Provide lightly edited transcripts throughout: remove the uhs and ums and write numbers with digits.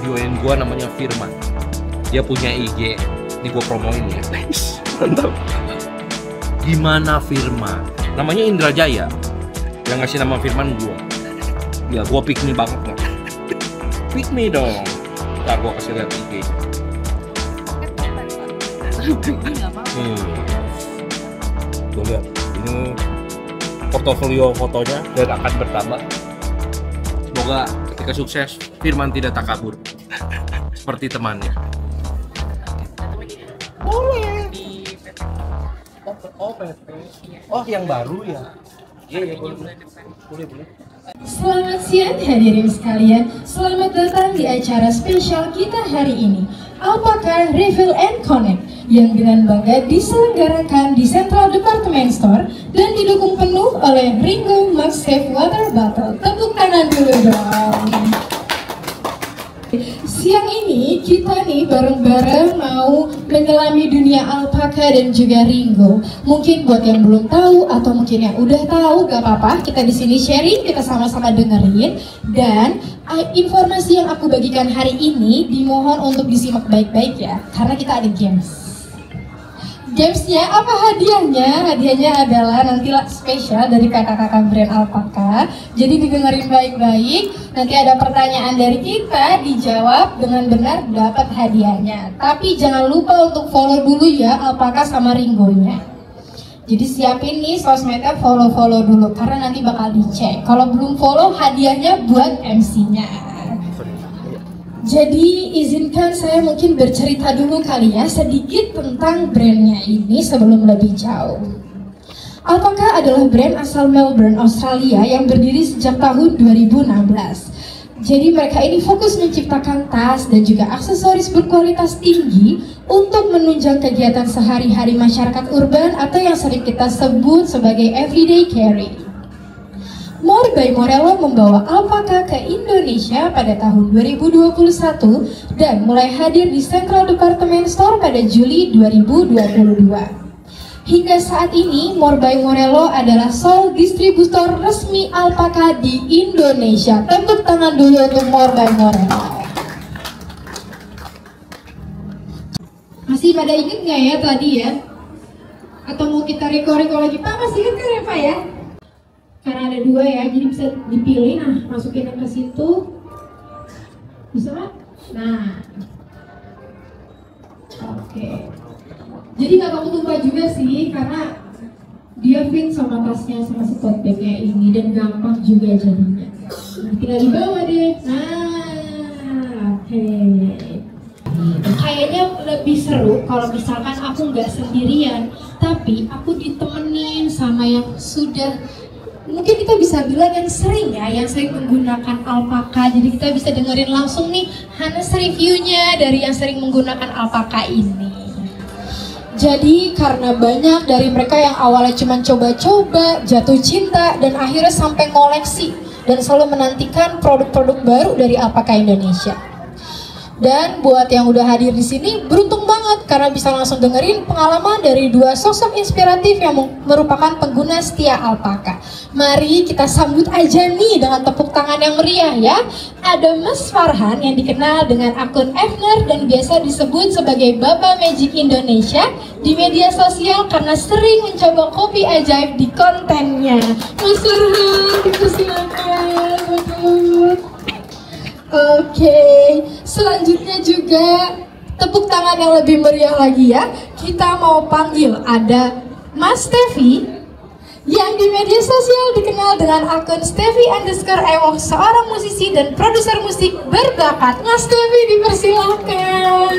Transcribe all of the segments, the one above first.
videoin gue namanya Firman. Dia punya IG. Ini gue promoin ya. Mantap. Gimana Firman? Namanya Indra Jaya. Yang ngasih nama Firman gue. Ya gue pick me banget lah. Pick me dong. Ntar gue kasih lihat IG. Gue lihat ini portofolio fotonya dan akan bertambah. Semoga ketika sukses Firman tidak takabur seperti temannya. Boleh. Oh, PP. Oh, yang baru ya. Iya, boleh. Selamat siang hadirin sekalian. Selamat datang di acara spesial kita hari ini, Alpaka Refill and Connect, yang dengan bangga diselenggarakan di Central Department Store dan didukung penuh oleh Ringo MagSafe Water Bottle. Tepuk tangan dulu dong. Siang ini kita nih bareng-bareng mau menyelami dunia Alpaka dan juga Ringo. Mungkin buat yang belum tahu atau mungkin yang udah tahu, gak apa-apa. Kita di sini sharing, kita sama-sama dengerin. Dan informasi yang aku bagikan hari ini dimohon untuk disimak baik-baik ya, karena kita ada games. Gamesnya apa hadiahnya? Hadiahnya adalah nanti spesial dari kakak-kakak brand Alpaka. Jadi didengerin baik-baik. Nanti ada pertanyaan dari kita, dijawab dengan benar, dapat hadiahnya. Tapi jangan lupa untuk follow dulu ya Alpaka sama Ringonya. Jadi siapin nih sosmednya, follow dulu karena nanti bakal dicek. Kalau belum follow, hadiahnya buat MC-nya. Jadi izinkan saya mungkin bercerita dulu kali ya sedikit tentang brandnya ini sebelum lebih jauh. Alpaka adalah brand asal Melbourne, Australia yang berdiri sejak tahun 2016. Jadi mereka ini fokus menciptakan tas dan juga aksesoris berkualitas tinggi untuk menunjang kegiatan sehari-hari masyarakat urban atau yang sering kita sebut sebagai everyday carry. More by Morello membawa Alpaka ke Indonesia pada tahun 2021 dan mulai hadir di Central Department Store pada Juli 2022. Hingga saat ini, More by Morello adalah sole distributor resmi Alpaka di Indonesia. Tepuk tangan dulu untuk More by Morello. Masih pada inget nggak ya tadi ya? Atau mau kita recording lagi? Pak, masih inget kan ya Pak ya? Karena ada dua ya, jadi bisa dipilih. Nah, masukin ke situ. Bisa kan? Nah. Oke. Jadi nggak kamu lupa juga sih, karena dia fit sama tasnya sama si tote bagnya ini dan gampang juga jadinya. Nah, tinggal dibawa deh. Nah, oke. Kayaknya lebih seru kalau misalkan aku nggak sendirian, tapi aku ditemenin sama yang sudah, mungkin kita bisa bilang yang sering menggunakan Alpaka. Jadi kita bisa dengerin langsung nih Hanes reviewnya dari yang sering menggunakan Alpaka ini. Jadi karena banyak dari mereka yang awalnya cuma coba-coba, jatuh cinta, dan akhirnya sampai koleksi dan selalu menantikan produk-produk baru dari Alpaka Indonesia. Dan buat yang udah hadir di sini beruntung banget karena bisa langsung dengerin pengalaman dari dua sosok inspiratif yang merupakan pengguna setia Alpaka. Mari kita sambut aja nih dengan tepuk tangan yang meriah ya. Ada Mas Farhan yang dikenal dengan akun Efner dan biasa disebut sebagai Baba Magic Indonesia di media sosial karena sering mencoba kopi ajaib di kontennya. Mas Farhan, dipersilakan. Oke, selanjutnya juga tepuk tangan yang lebih meriah lagi ya. Kita mau panggil ada Mas Stevi yang di media sosial dikenal dengan akun Stevi_Ewok, seorang musisi dan produser musik berbakat. Mas Stevi, dipersilakan.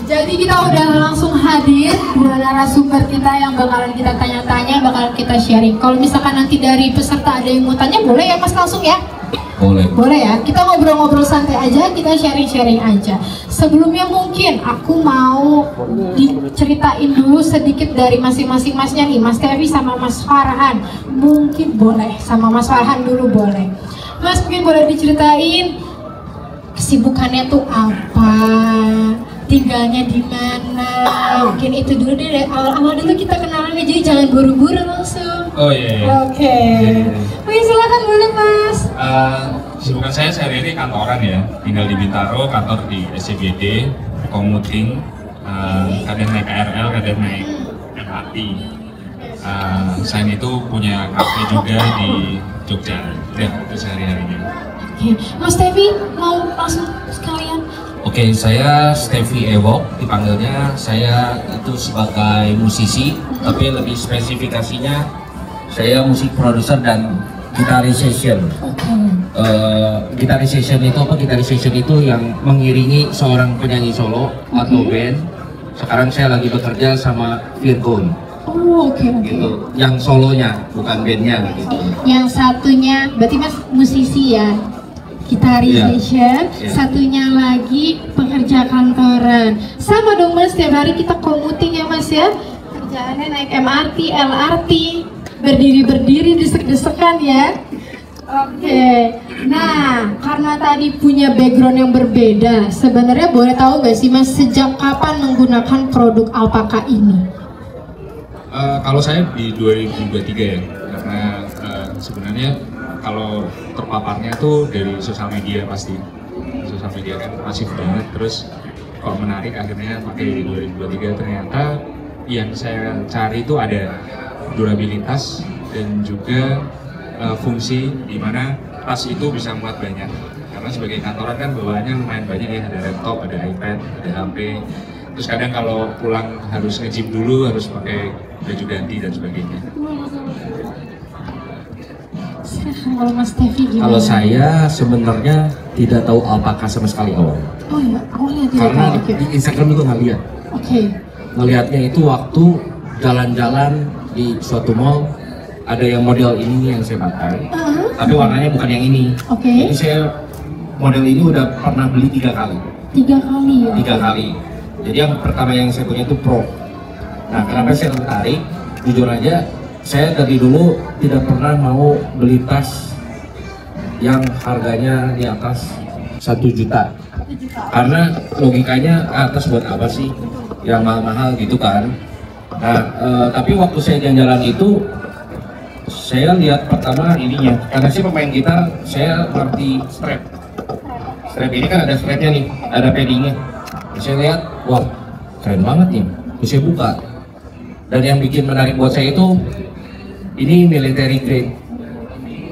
Jadi kita udah langsung hadir dengan narasumber kita yang bakalan kita tanya-tanya, bakalan kita sharing. Kalau misalkan nanti dari peserta ada yang mau tanya, boleh ya Mas langsung ya? Boleh. Boleh ya, kita ngobrol-ngobrol santai aja, kita sharing-sharing aja. Sebelumnya mungkin aku mau diceritain dulu sedikit dari masing-masing masnya nih, Mas Tevi sama Mas Farhan. Mungkin boleh, sama Mas Farhan dulu boleh. Mas mungkin boleh diceritain kesibukannya tuh apa? tinggalnya di mana. Mungkin itu dulu deh, dari awal-awal dulu kita kenalannya, jadi jangan buru-buru langsung. Oh iya. Oke. Oke, silakan boleh Mas. Sibukan saya sehari-hari kantoran ya, tinggal di Bintaro, kantor di SCBD, commuting, kadang naik KRL, kadang naik MRT. Selain itu punya kafe juga di Jogja, ya itu sehari-harinya. Oke, Mas Tevi mau langsung sekalian. Oke, saya Stevie Ewok dipanggilnya. Saya itu sebagai musisi, tapi lebih spesifikasinya saya musik produser dan gitarisation. Gitarisation itu apa? Gitarisation itu yang mengiringi seorang penyanyi solo atau band. Sekarang saya lagi bekerja sama Virgon. Oh, oke. Gitu. Yang solonya, bukan bandnya gitu. Yang satunya, berarti Mas musisi ya? Gitarisation, satunya lagi pekerja kantoran. Sama dong Mas, setiap hari kita commuting ya Mas ya. Kerjaannya naik MRT, LRT, berdiri-berdiri, desek-desekan ya. Oke. Nah, karena tadi punya background yang berbeda, sebenarnya boleh tahu nggak sih Mas, sejak kapan menggunakan produk Alpaka ini? Kalau saya di 2023 ya, karena sebenarnya kalau terpaparnya tuh dari sosial media pasti. Sosial media kan masif banget, terus kalau menarik akhirnya pakai di 2023. Ternyata yang saya cari itu ada durabilitas dan juga fungsi di mana tas itu bisa muat banyak. Karena sebagai kantoran kan bawaannya lumayan banyak ya, ada laptop, ada iPad, ada HP. Terus kadang kalau pulang harus nge-gym dulu, harus pakai baju ganti dan sebagainya. Kalau Mas Tevi gimana? Kalau saya sebenarnya tidak tahu Alpaka sama sekali awal. Oh iya, awalnya tidak Karena tahu. di Instagram itu nggak lihat. Oke. Ngelihatnya itu waktu jalan-jalan di suatu mall, ada yang model ini yang saya pakai, tapi warnanya bukan yang ini. Oke. Jadi saya model ini udah pernah beli 3 kali. 3 kali ya? 3 kali. Jadi yang pertama yang saya punya itu Pro. Nah, kenapa saya tertarik? Jujur aja, saya dari dulu tidak pernah mau beli tas yang harganya di atas 1 juta. Karena logikanya tas buat apa sih yang mahal-mahal gitu kan. Nah, tapi waktu saya jalan-jalan itu saya lihat pertama ininya, karena saya pemain gitar, saya ngerti strap. Strap ini kan ada strapnya nih, ada paddingnya. Saya lihat, wah keren banget nih. Terus saya buka. Dan yang bikin menarik buat saya itu, ini military grade.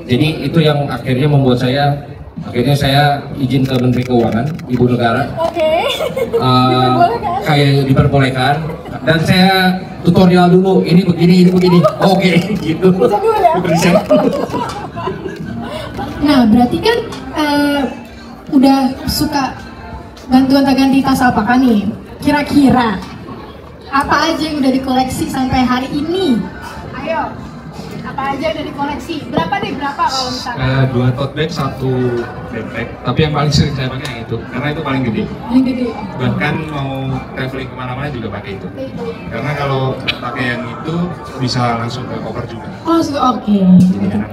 Jadi itu yang akhirnya membuat saya, izin ke Menteri Keuangan, Ibu Negara. Oke. Kayak diperbolehkan. Dan saya tutorial dulu, ini begini. Oke, gitu. Bisa. Nah, berarti kan udah suka ganti tas Alpaka nih. Kira-kira apa aja yang udah dikoleksi sampai hari ini? Ayo, apa aja udah dikoleksi? Berapa kalau misalnya? 2 tote bag, 1 backpack. Tapi yang paling sering saya pakai yang itu, karena itu paling gede. Yang gede. Bahkan mau traveling kemana-mana juga pakai itu. Karena kalau pakai yang itu bisa langsung ke koper juga. Oh, oke. Jadi enak.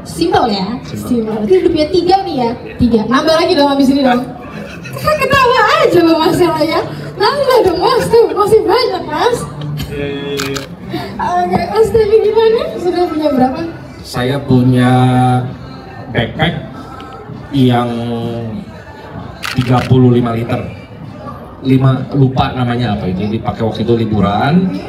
Simpel ya? Simpel. Itu udah punya 3 nih ya? 3. Nambah lagi dong habis ini dong. Kan ketawa aja loh Mas ya. Nambah dong Mas tuh, masih banyak Mas. Oke, Mas Tevi gimana? Sudah punya berapa? Saya punya backpack yang 35 liter. Lupa namanya apa itu, dipakai waktu itu liburan.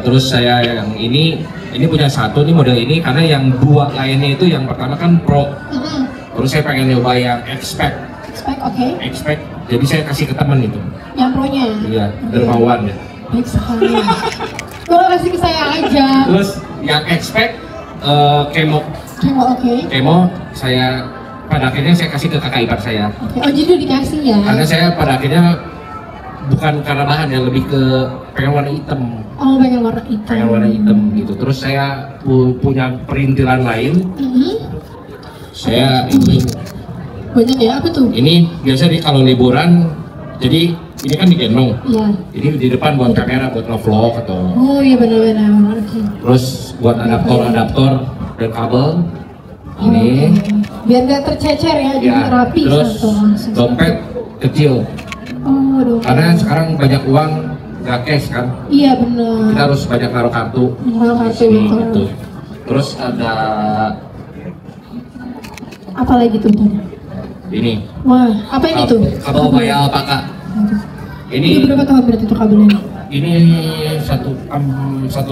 Terus saya yang ini punya satu nih model ini, karena yang 2 lainnya itu yang pertama kan Pro. Terus saya pengen nyoba yang Expect, oke. Expect. Jadi saya kasih ke teman itu. Yang Pro-nya? Iya, dermawan ya. Baik sekali. Kalau kasih ke saya aja. Terus yang Expect Kemo. Oke. Kemo saya pada akhirnya saya kasih ke kakak ipar saya. Oke. Oh, jadi udah dikasih ya? Karena saya pada akhirnya bukan karena bahan ya, lebih ke pengen warna hitam. Oh, pengen warna hitam. Pengen warna hitam gitu. Terus saya punya perintilan lain. Saya ini banyak ya, apa tuh? ini biasa nih kalau liburan, jadi ini kan digendong. Iya. Ini di depan buat kamera, buat nge-vlog atau. Oh iya benar-benar. Oke. Terus buat adaptor dan kabel. Ini. Biar nggak tercecer ya, jadi rapi Terus satu langsung. dompet kecil. Oh Waduh. Karena sekarang banyak uang nggak cash kan, Iya benar. kita harus banyak naruh kartu. Naruh kartu, Sini, betul. gitu. Terus ada Apa lagi tuh tadi? ini Wah, apa ini tuh? kabel maya alpaka. Ini Ini berapa tahun berarti tuh kabelnya? ini satu tahunan. 1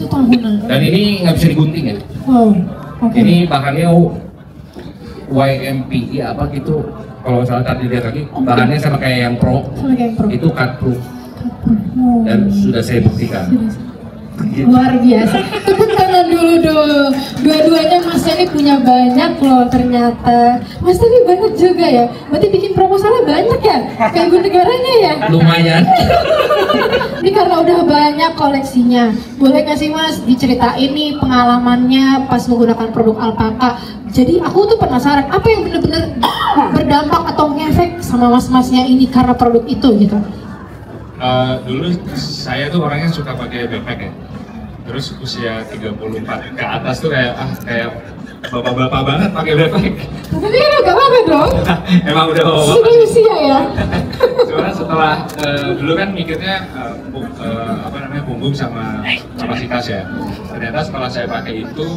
tahunan. Dan ini nggak bisa digunting ya. Wow. Oke. Ini bahannya YMPI apa gitu. Kalau salah tadi lihat lagi, bahannya sama kayak yang Pro. Sama kayak yang Pro. Itu cut proof Oh. dan sudah saya buktikan. Luar biasa. Tepuk tangan dulu dong. Dua-duanya Mas ini punya banyak loh ternyata. Mas tapi banyak juga ya. Berarti bikin proposalnya banyak ya? Kayak ibu negaranya ya? Lumayan. Ini karena udah banyak koleksinya. Boleh nggak sih Mas diceritain nih pengalamannya pas menggunakan produk alpaka? Jadi aku tuh penasaran apa yang bener-bener berdampak atau ngefek sama mas-masnya ini karena produk itu gitu. Dulu saya tuh orangnya suka pakai backpack ya. Terus usia 34 ke atas tuh kayak bapak-bapak banget pakai backpack. Tapi kan agak apa dong? Emang udah bapak. Sudah usia ya? Cuma setelah dulu kan mikirnya punggung sama kapasitas ya. Ternyata setelah saya pakai itu,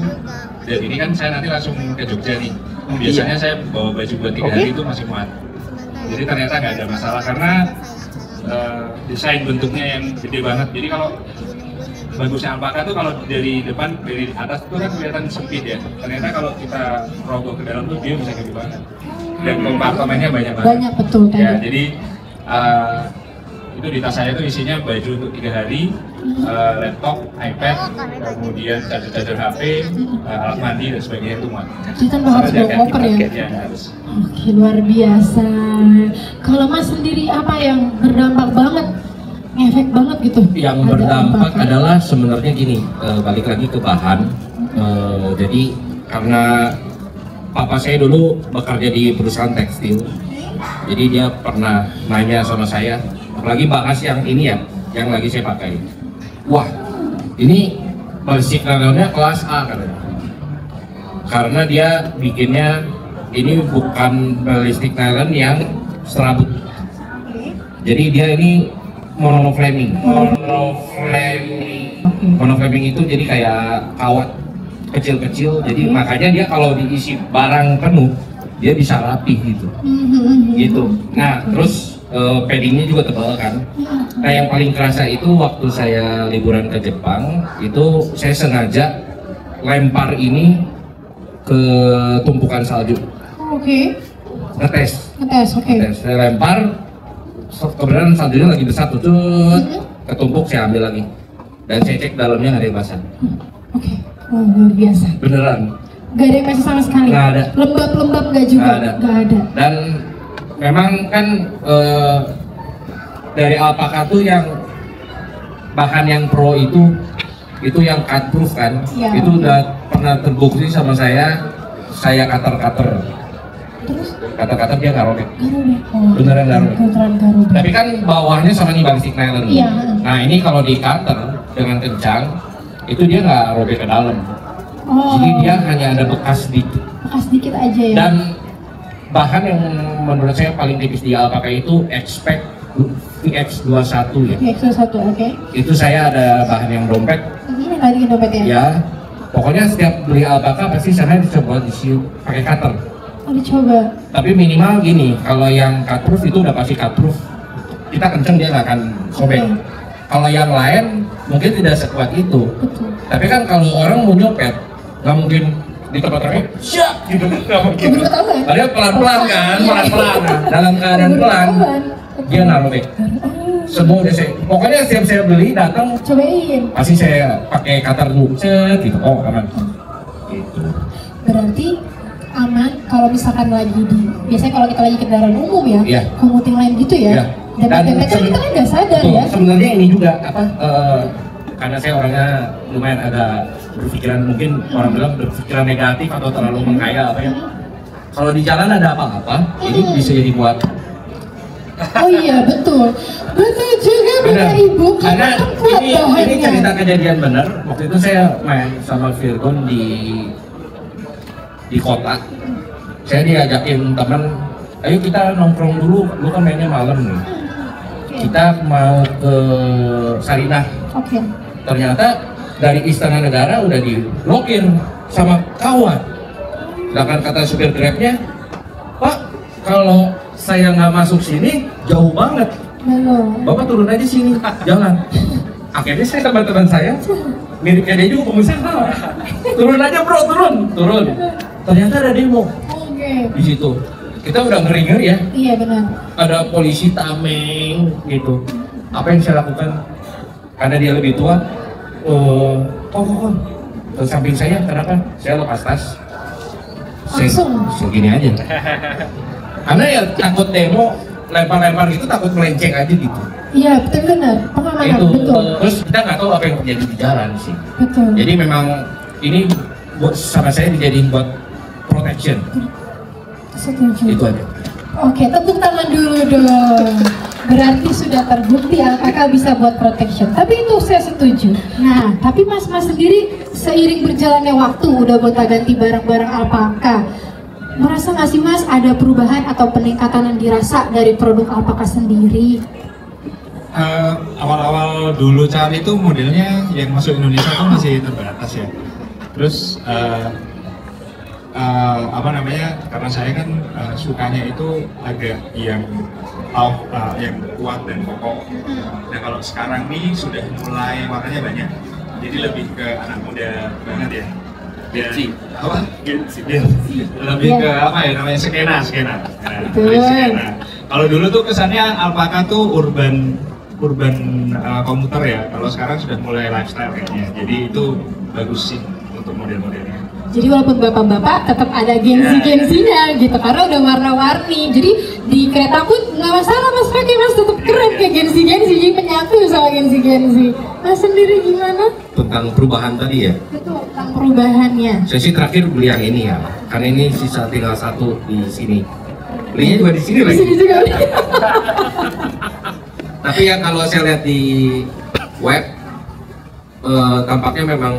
dan ini kan saya nanti langsung ke Jogja nih. Biasanya saya bawa baju buat 3 hari itu masih muat. Jadi ternyata nggak ada masalah karena desain bentuknya yang gede banget. Jadi kalau bagusnya alpaka tuh kalau dari depan, dari atas itu kan kelihatan sempit ya. Ternyata kalau kita rogoh ke dalam tuh dia bisa gede banget. Dan kompartemennya banyak banget. Banyak betul tadi. Ya, jadi itu di tas saya itu isinya baju untuk 3 hari, laptop, iPad, kemudian charger HP, alat mandi dan sebagainya itu muat. Jadi tanpa harus bawa koper ya? Ya harus. Oke, luar biasa. Kalau Mas sendiri apa yang berdampak banget, ngefek banget gitu? Yang Ada berdampak apa? adalah sebenarnya gini, balik lagi ke bahan. Jadi karena papa saya dulu bekerja di perusahaan tekstil, jadi dia pernah nanya sama saya, apalagi bahas yang ini ya, yang lagi saya pakai. Wah, ini ballistic nylonnya kelas A katanya. Karena dia bikinnya ini bukan ballistic nylon yang serabut. Jadi dia ini monoflaming. Monoflaming itu jadi kayak kawat kecil-kecil. Jadi makanya dia kalau diisi barang penuh dia bisa rapi gitu. Gitu. Nah, terus paddingnya juga tebal kan. Nah, yang paling kerasa itu waktu saya liburan ke Jepang, itu saya sengaja lempar ini ke tumpukan salju. Oke. Ngetes. Oke. Ngetes. Saya lempar, kebetulan saljunya lagi besar tuh, ketumpuk saya ambil lagi. Dan saya cek dalamnya nggak ada yang basah. Oke. Wah, luar biasa. Beneran. Gak ada yang masih sama sekali? Nggak ada. Lembab-lembab gak juga? Nggak ada. Gak ada. Dan memang kan dari alpaka tuh yang bahan yang pro itu yang cut proof kan, Ya. itu udah pernah terbukti sama saya cutter Terus? dia nggak robek. Garobek. Oh, Beneran nggak robek. beneran garobek. Tapi kan bawahnya sama nih ballistic nylon. Iya. Nah ini kalau di cutter dengan kencang itu dia nggak robek ke dalam. Oh, Jadi dia hanya ada bekas dikit. bekas dikit aja ya? Dan bahan yang menurut saya paling tipis di alpaka itu expect VX21 ya. VX21, oke. Itu saya ada bahan yang dompet Ini lagi dompet ya? ya. Pokoknya setiap beli alpaka pasti saya dicoba diisi pakai cutter. Oh, dicoba. Tapi minimal gini, kalau yang cut proof itu udah pasti cut proof. Kita kenceng dia nggak akan sobek. Oke. Kalau yang lain mungkin tidak sekuat itu. Betul. Tapi kan kalau orang mau nyopet, nggak mungkin di tempat-tempat siap gitu, nggak mungkin. Keburu ketahuan. Padahal pelan-pelan kan, Iya. pelan-pelan. Nah, dalam keadaan Keburu pelan, ketahuan. dia nggak robek. Semua udah saya, pokoknya setiap saya beli datang Cobain. pasti saya pakai cutter dulu, cet gitu, oh aman. Gitu. Berarti aman kalau misalkan lagi biasanya kalau kita lagi kendaraan umum ya, Iya. komuting lain gitu ya. Iya. Dan kan kita kan nggak sadar Betul, ya. sebenarnya ini juga apa? Karena saya orangnya lumayan agak berpikiran, mungkin orang bilang berpikiran negatif atau terlalu menghayal apa ya. Kalau di jalan ada apa-apa, ini bisa jadi buat. Oh iya betul, betul juga Benar. Bapak Ibu. Karena Karena kuat ini bahannya. cerita kejadian benar. Waktu itu saya main sama Virgon di kota. Saya diajakin teman, ayo kita nongkrong dulu. Lu kan mainnya malam nih. Kita mau ke Sarinah. Oke. Ternyata dari Istana Negara udah diblokir sama kawan. Sedangkan kata supir Grabnya, Pak, kalau saya nggak masuk sini jauh banget. Bapak turun aja sini, jalan. Akhirnya saya sama teman saya, miripnya dia juga pengusaha. Turun aja bro, turun. Ternyata ada demo. Di situ. Kita udah ngeri-ngeri ya. Iya benar. Ada polisi tameng gitu. Apa yang saya lakukan? Karena dia lebih tua. Ke samping saya, kenapa? Saya lepas tas. Langsung. Segini aja. Karena ya takut demo, lempar-lempar gitu, takut melenceng aja gitu. Iya betul benar. Pengamanan Itu. betul. Terus kita nggak tahu apa yang terjadi di jalan sih. Betul. Jadi memang ini buat sama saya dijadiin buat protection. Setuju. Itu aja. Oke, tepuk tangan dulu dong. Berarti sudah terbukti alpaka bisa buat protection. Tapi itu saya setuju. Nah, tapi mas-mas sendiri seiring berjalannya waktu udah gonta-ganti barang-barang alpaka. Merasa nggak sih mas ada perubahan atau peningkatan yang dirasa dari produk alpaka sendiri? Awal-awal dulu cari itu modelnya yang masuk Indonesia tuh masih terbatas ya. Terus karena saya kan sukanya itu agak yang yang kuat dan kokoh. Nah kalau sekarang nih sudah mulai warnanya banyak, jadi lebih ke anak muda banget ya. Gensi. Lebih ke apa ya namanya skena. Nah, kalau dulu tuh kesannya alpaka tuh urban komuter ya. Kalau sekarang sudah mulai lifestyle kayaknya. Jadi itu bagus sih untuk model-modelnya. Jadi walaupun bapak-bapak tetap ada gengsi-gengsinya gitu karena udah warna-warni. Jadi di kereta pun nggak masalah mas pakai mas, tetap keren kayak gengsi-gengsi, jadi menyatu sama gengsi-gengsi. Mas sendiri gimana? Tentang perubahan tadi ya. Betul, tentang perubahannya. Saya sih terakhir beli yang ini ya, karena ini sisa tinggal satu di sini. Belinya juga di sini Di lagi. sini juga. Tapi ya kalau saya lihat di web, tampaknya memang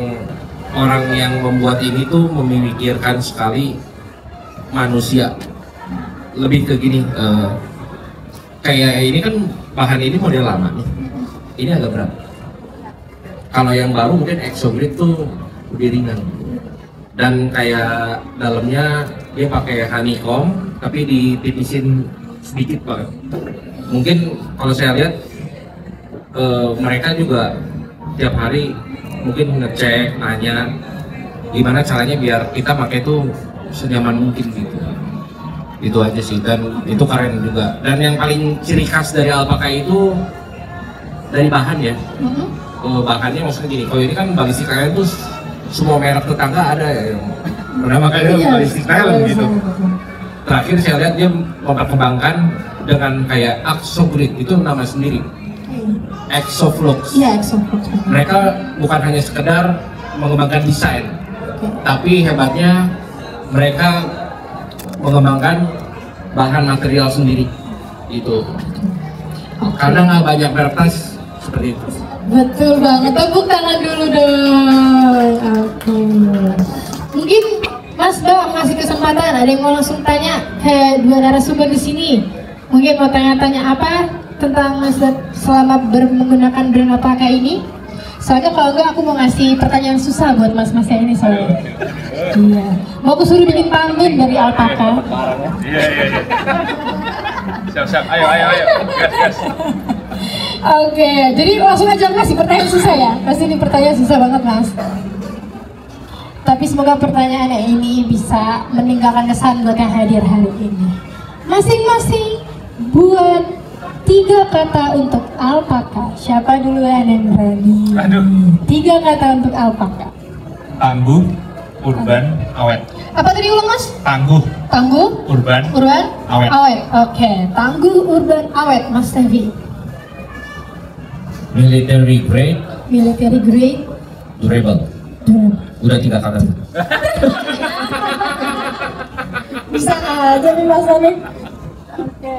orang yang membuat ini tuh memikirkan sekali manusia. Lebih ke gini, kayak ini kan bahan ini model lama nih, ini agak berat. Kalau yang baru mungkin Exogrid tuh lebih ringan. Dan kayak dalamnya dia pakai honeycomb, tapi ditipisin sedikit banget. Mungkin kalau saya lihat mereka juga tiap hari mungkin ngecek, nanya gimana caranya biar kita pakai itu senyaman mungkin gitu. Itu aja sih, dan itu keren juga. Dan yang paling ciri khas dari alpaka itu dari bahan ya. Bahannya maksudnya gini, kalau ini kan balistik kalian tuh semua merek tetangga ada ya yang menamakannya balistik kalian gitu. Terakhir saya lihat dia memperkembangkan dengan kayak Exogrid, itu nama sendiri. Exoflux. Iya, Exoflux. Mereka bukan hanya sekedar mengembangkan desain, tapi hebatnya mereka mengembangkan bahan material sendiri itu. Karena nggak banyak merek tas seperti itu. Betul banget, tepuk tangan dulu dong. Oke. Mungkin Mas Bang ngasih kesempatan, ada yang mau langsung tanya ke dua narasumber di sini. Mungkin mau tanya-tanya apa tentang Mas selama menggunakan brand alpaka ini? Soalnya kalau enggak aku mau ngasih pertanyaan susah buat mas-masnya ini soalnya. Iya. Mau aku suruh bikin pantun dari alpaka. Iya. Siap. Ayo. Gas. Oke, jadi langsung aja ngasih pertanyaan susah ya. Pasti ini pertanyaan susah banget mas. Tapi semoga pertanyaannya ini bisa meninggalkan kesan buat yang hadir hari ini. Masing-masing buat 3 kata untuk alpaka. Siapa duluan yang berani? 3 kata untuk alpaka. Tangguh, urban, awet. Apa tadi ulang mas? Tangguh, urban, awet. Oke, tangguh, urban, awet. Mas Tevi. Military grade, durable. Udah 3 kata. Bisa aja nih mas Tevi. Oke.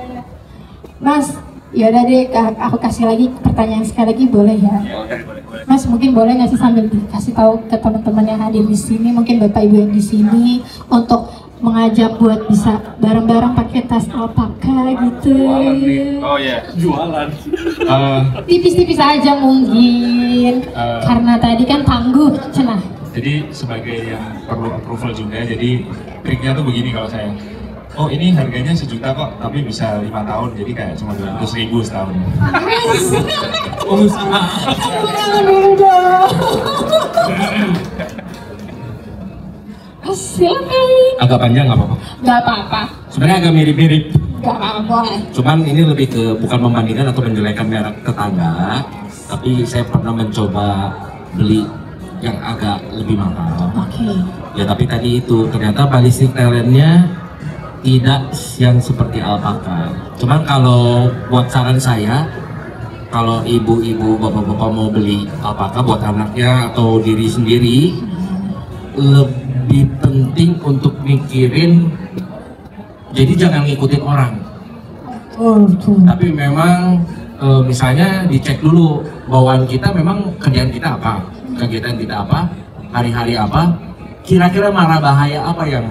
Mas, yaudah deh, aku kasih lagi pertanyaan sekali lagi, boleh ya? Mas, mungkin boleh nggak sih sambil dikasih tahu ke teman-teman yang hadir di sini, mungkin bapak ibu yang di sini, untuk mengajak buat bisa bareng-bareng pakai tas alpaka gitu. Oh ya, jualan. Tipis-tipis aja mungkin, karena tadi kan tangguh, cenah. Jadi sebagai yang perlu approval juga, jadi triknya tuh begini kalau saya. Oh ini harganya 1 juta kok, tapi bisa 5 tahun, jadi kayak cuma 200.000 setahun. Jangan dulu dong. Silakan. Agak panjang nggak apa-apa. Gak apa-apa. Sebenarnya agak mirip-mirip. Gak apa-apa. Cuman ini lebih ke bukan membandingkan atau menjelekan merek tetangga, tapi saya pernah mencoba beli yang agak lebih mahal. Oke. Ya tapi tadi itu ternyata ballistic talentnya tidak yang seperti alpaka. Cuman kalau buat saran saya, kalau ibu-ibu, bapak-bapak mau beli alpaka buat anaknya atau diri sendiri, lebih penting untuk mikirin. Jadi jangan ngikutin orang. Tapi memang misalnya dicek dulu bawaan kita, memang kerjaan kita apa, kegiatan kita apa, hari-hari apa, kira-kira mara bahaya apa yang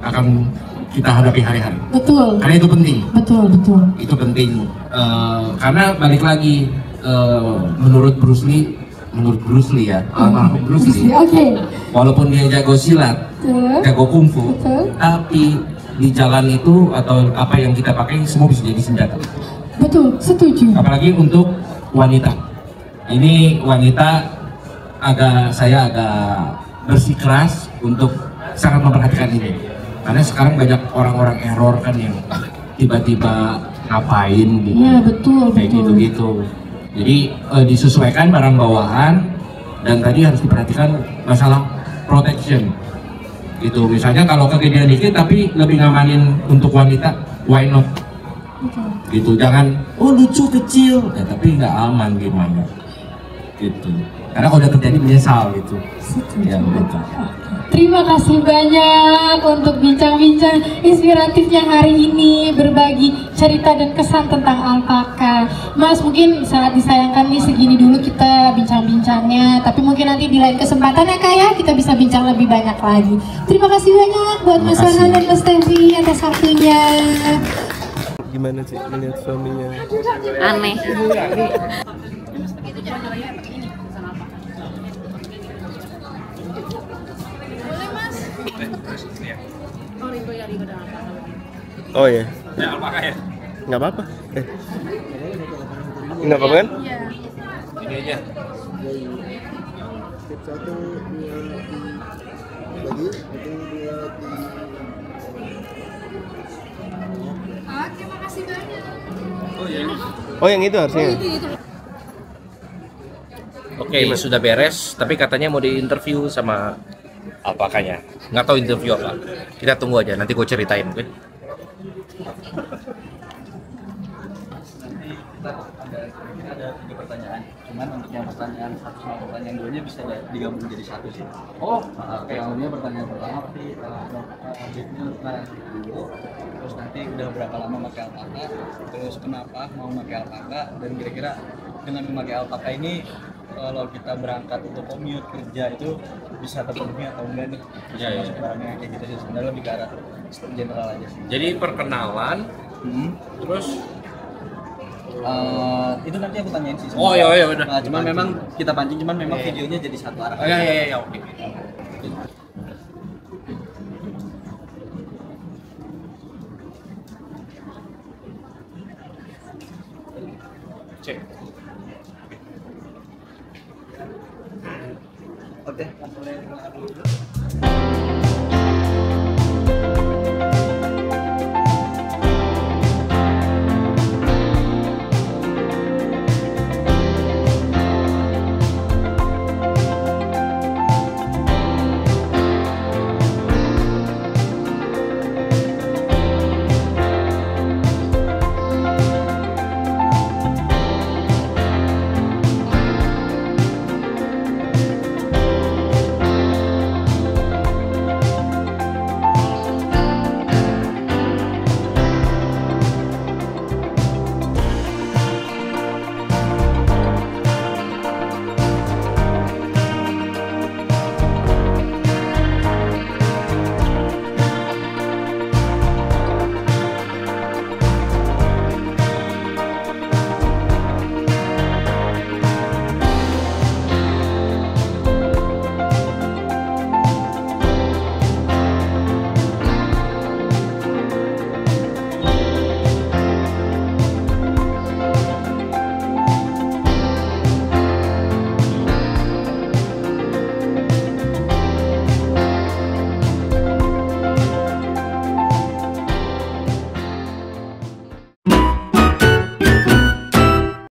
akan kita hadapi hari-hari. Betul. Karena itu penting. Betul. Itu penting. Karena balik lagi, menurut Bruce Lee ya, almarhum Bruce Lee. Oke. Walaupun dia jago silat, Betul. jago kungfu, Betul. tapi di jalan itu atau apa yang kita pakai semua bisa jadi senjata. Betul, setuju. Apalagi untuk wanita. Ini wanita saya agak bersikeras untuk sangat memperhatikan ini. Karena sekarang banyak orang-orang error kan yang tiba-tiba ngapain gitu. Iya, betul. Kayak gitu-gitu. Jadi disesuaikan barang bawaan, dan tadi harus diperhatikan masalah protection. Gitu. Misalnya kalau kegedean dikit tapi lebih ngamanin untuk wanita, why not? Betul. Gitu. Jangan lucu kecil, tapi nggak aman gimana? Gitu. Karena kalau udah terjadi menyesal gitu. Ya, betul. Terima kasih banyak untuk bincang-bincang inspiratifnya hari ini, berbagi cerita dan kesan tentang alpaka. Mas, mungkin saat disayangkan nih segini dulu kita bincang-bincangnya, tapi mungkin nanti di lain kesempatan ya Kak ya, kita bisa bincang lebih banyak lagi. Terima kasih banyak buat Mas Farhan dan Mas Tevi atas waktunya. Gimana sih melihat suaminya? Aneh. Oh ya, Ya alpaka ya. nggak apa-apa. Nggak apa-apa kan? Ini aja. Terima kasih banyak. Oh yang itu harusnya. Oke, sudah beres, tapi katanya mau diinterview sama alpakanya. Nggak tahu interview apa. Kita tunggu aja, nanti gue ceritain, oke? Ada 3 pertanyaan, cuman untuk yang pertanyaan 1 sama pertanyaan 2-nya bisa digabung jadi 1 sih. Oh, Soalnya pertanyaan pertama pasti bisnis dulu, terus nanti udah berapa lama pakai alpaka, terus kenapa mau pakai alpaka, dan kira-kira dengan memakai alpaka ini kalau kita berangkat untuk commute kerja itu bisa terpenuhi atau enggak nih? Iya, iya. Sebenarnya kayak gitu sih, sebenarnya lebih ke arah general aja sih. jadi perkenalan, terus Itu nanti aku tanyain sih. Oh, iya, udah. Nah, cuman memang kita pancing, cuman memang videonya jadi satu arah. oh ya, oke. Cek. Oke, langsung mulai dulu.